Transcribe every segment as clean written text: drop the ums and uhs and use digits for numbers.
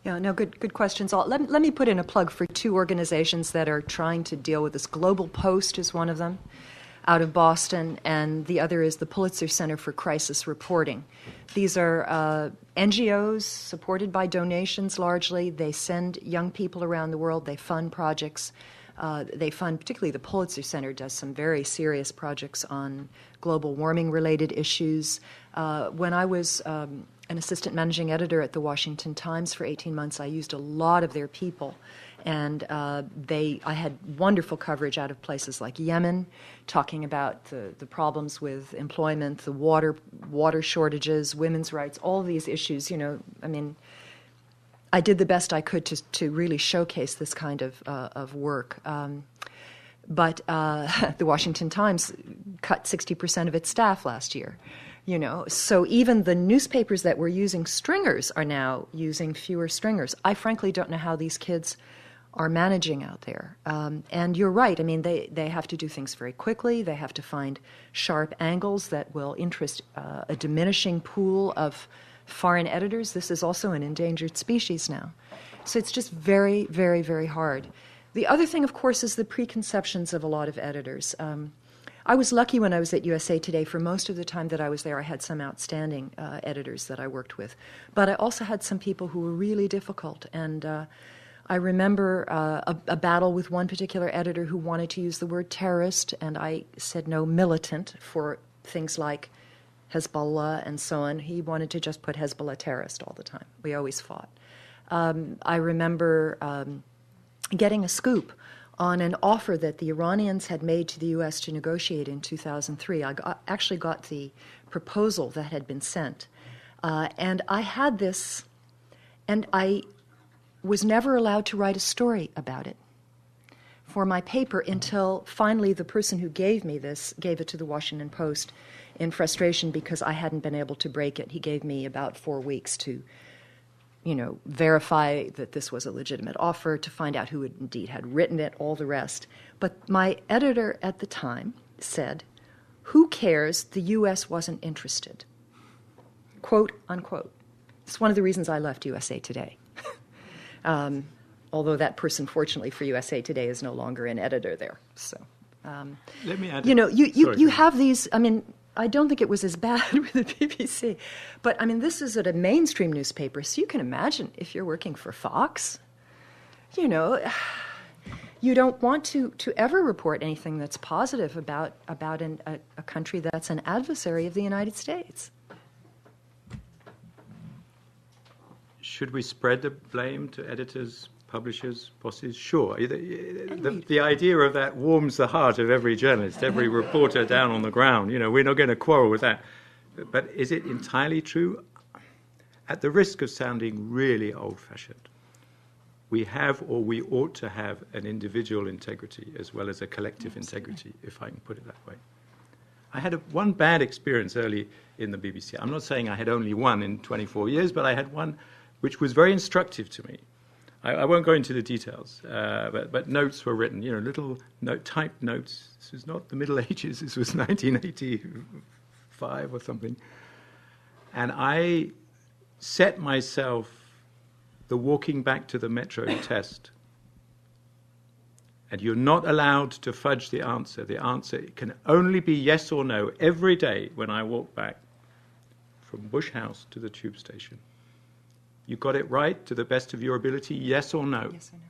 Yeah, no, good questions. Let me put in a plug for two organizations that are trying to deal with this. Global Post is one of them, out of Boston, and the other is the Pulitzer Center for Crisis Reporting. These are NGOs supported by donations largely. They send young people around the world. They fund projects. They fund, particularly the Pulitzer Center does some very serious projects on global warming-related issues. When I was an assistant managing editor at the Washington Times for 18 months, I used a lot of their people. And I had wonderful coverage out of places like Yemen, talking about the problems with employment, the water shortages, women's rights, all these issues. I mean, I did the best I could to really showcase this kind of work. But the Washington Times cut 60% of its staff last year. So even the newspapers that were using stringers are now using fewer stringers. I frankly don't know how these kids are managing out there. And you're right. I mean, they have to do things very quickly. They have to find sharp angles that will interest a diminishing pool of foreign editors. This is also an endangered species now. So it's just very, very, very hard. The other thing, of course, is the preconceptions of a lot of editors. I was lucky when I was at USA Today. For most of the time that I was there, I had some outstanding editors that I worked with. But I also had some people who were really difficult. And I remember a battle with one particular editor who wanted to use the word terrorist, and I said no, militant, for things like Hezbollah and so on. He wanted to just put Hezbollah terrorist all the time. We always fought. I remember getting a scoop on an offer that the Iranians had made to the U.S. to negotiate in 2003. I actually got the proposal that had been sent. And I had this, and I was never allowed to write a story about it for my paper until finally the person who gave me this gave it to the Washington Post in frustration because I hadn't been able to break it. He gave me about 4 weeks to verify that this was a legitimate offer, to find out who indeed had written it, all the rest. But my editor at the time said, "Who cares? The U.S. wasn't interested." Quote, unquote. It's one of the reasons I left USA Today. Although that person, fortunately for USA Today, is no longer an editor there. So, let me add. You have these. I mean, I don't think it was as bad with the BBC, but I mean, this is at a mainstream newspaper, so you can imagine if you're working for Fox, you don't want to ever report anything that's positive about a country that's an adversary of the United States. Should we spread the blame to editors, publishers, bosses? Sure. The idea of that warms the heart of every journalist, every reporter down on the ground. We're not going to quarrel with that. But is it entirely true? At the risk of sounding really old-fashioned, we have, or we ought to have, an individual integrity as well as a collective integrity, if I can put it that way. I had one bad experience early in the BBC. I'm not saying I had only one in 24 years, but I had one which was very instructive to me. I won't go into the details, but notes were written, little typed notes. This was not the Middle Ages. This was 1985 or something. And I set myself the walking back to the metro test. And you're not allowed to fudge the answer. The answer can only be yes or no every day when I walk back from Bush House to the tube station. You got it right to the best of your ability, yes or no? Yes or no.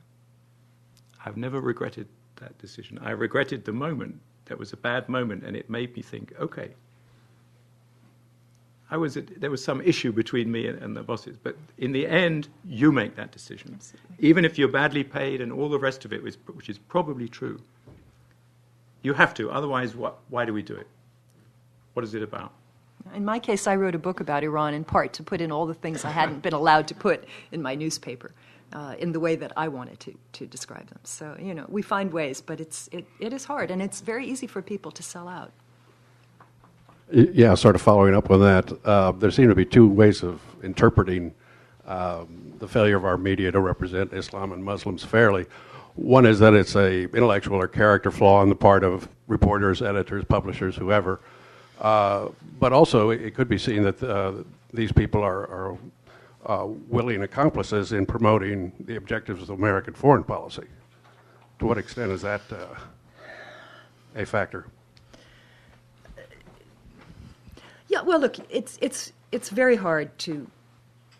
I've never regretted that decision. I regretted the moment. That was a bad moment, and it made me think, okay. There was some issue between me and the bosses, but in the end, you make that decision. Absolutely. Even if you're badly paid and all the rest of it, which is probably true. You have to, otherwise why do we do it? What is it about? In my case, I wrote a book about Iran in part to put in all the things I hadn't been allowed to put in my newspaper in the way that I wanted to describe them. So, we find ways, but it is hard, and it's very easy for people to sell out. Yeah, sort of following up on that, there seem to be two ways of interpreting the failure of our media to represent Islam and Muslims fairly. One is that it's a intellectual or character flaw on the part of reporters, editors, publishers, whoever. But also, it could be seen that these people are willing accomplices in promoting the objectives of American foreign policy. To what extent is that a factor? Yeah, well, look, it's very hard to,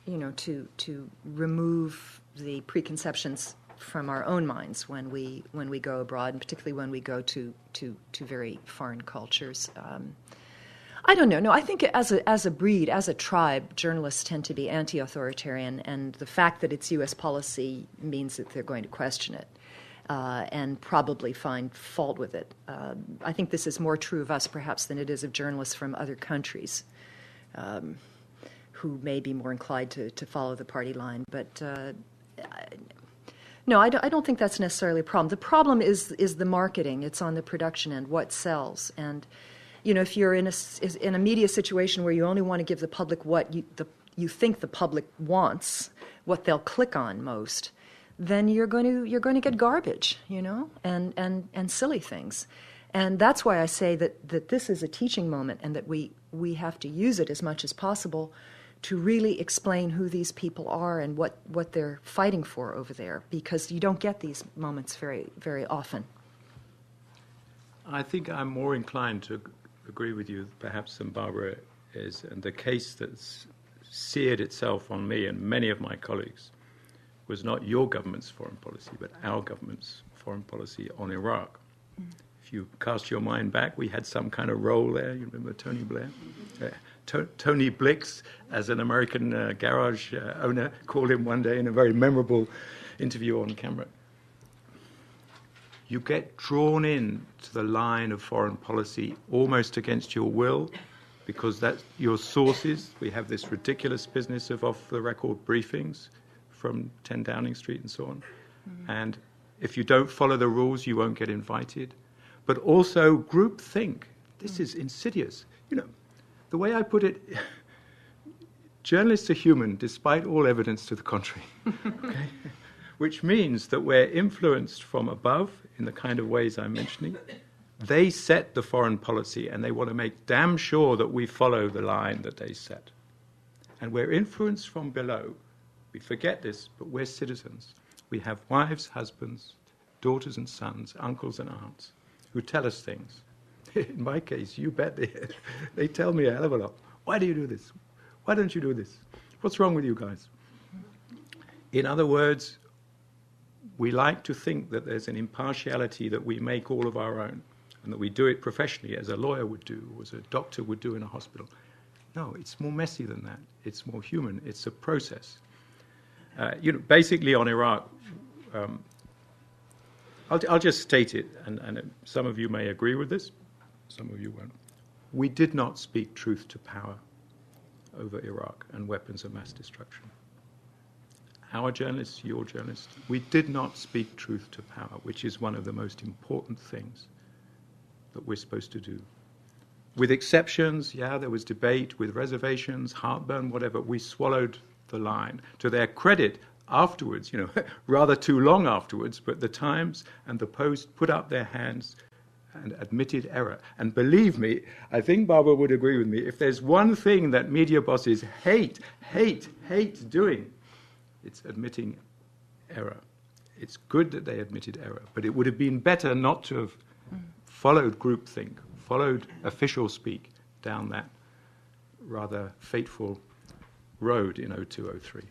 to remove the preconceptions from our own minds when we go abroad, and particularly when we go to very foreign cultures. I don't know. No, I think as a breed, as a tribe, journalists tend to be anti-authoritarian, and the fact that it's U.S. policy means that they're going to question it and probably find fault with it. I think this is more true of us, perhaps, than it is of journalists from other countries who may be more inclined to follow the party line. But no, I don't think that's necessarily a problem. The problem is the marketing. It's on the production end, what sells. And if you're in a media situation where you only want to give the public what you think the public wants, what they'll click on most, then you're going to get garbage, and silly things. And that's why I say that this is a teaching moment, and that we have to use it as much as possible to really explain who these people are and what they're fighting for over there, because you don't get these moments very, very often. I think I'm more inclined to agree with you, perhaps, than Barbara is, and the case that's seared itself on me and many of my colleagues was not your government's foreign policy, but our government's foreign policy on Iraq. If you cast your mind back, we had some kind of role there. You remember Tony Blair? Tony Blix, as an American garage owner, called him one day in a very memorable interview on camera. You get drawn in to the line of foreign policy almost against your will, because that's your sources. We have this ridiculous business of off-the-record briefings from 10 Downing Street and so on. Mm-hmm. And if you don't follow the rules, you won't get invited. But also groupthink. This is insidious. The way I put it, journalists are human despite all evidence to the contrary. Okay? Which means that we're influenced from above in the kind of ways I'm mentioning. They set the foreign policy, and they want to make damn sure that we follow the line that they set. And we're influenced from below. We forget this, but we're citizens. We have wives, husbands, daughters and sons, uncles and aunts who tell us things. In my case, you bet they tell me a hell of a lot. Why do you do this? Why don't you do this? What's wrong with you guys? In other words, we like to think that there's an impartiality that we make all of our own, and that we do it professionally, as a lawyer would do, or as a doctor would do in a hospital. No, it's more messy than that. It's more human. It's a process. Basically on Iraq, I'll just state it, and some of you may agree with this, some of you won't. We did not speak truth to power over Iraq and weapons of mass destruction. Our journalists, your journalists, we did not speak truth to power, which is one of the most important things that we're supposed to do. With exceptions, there was debate, with reservations, heartburn, whatever, we swallowed the line. To their credit, afterwards, rather too long afterwards, but the Times and the Post put up their hands and admitted error. And believe me, I think Barbara would agree with me, if there's one thing that media bosses hate doing, it's admitting error. It's good that they admitted error, but it would have been better not to have followed groupthink, followed official speak down that rather fateful road in 2002-03.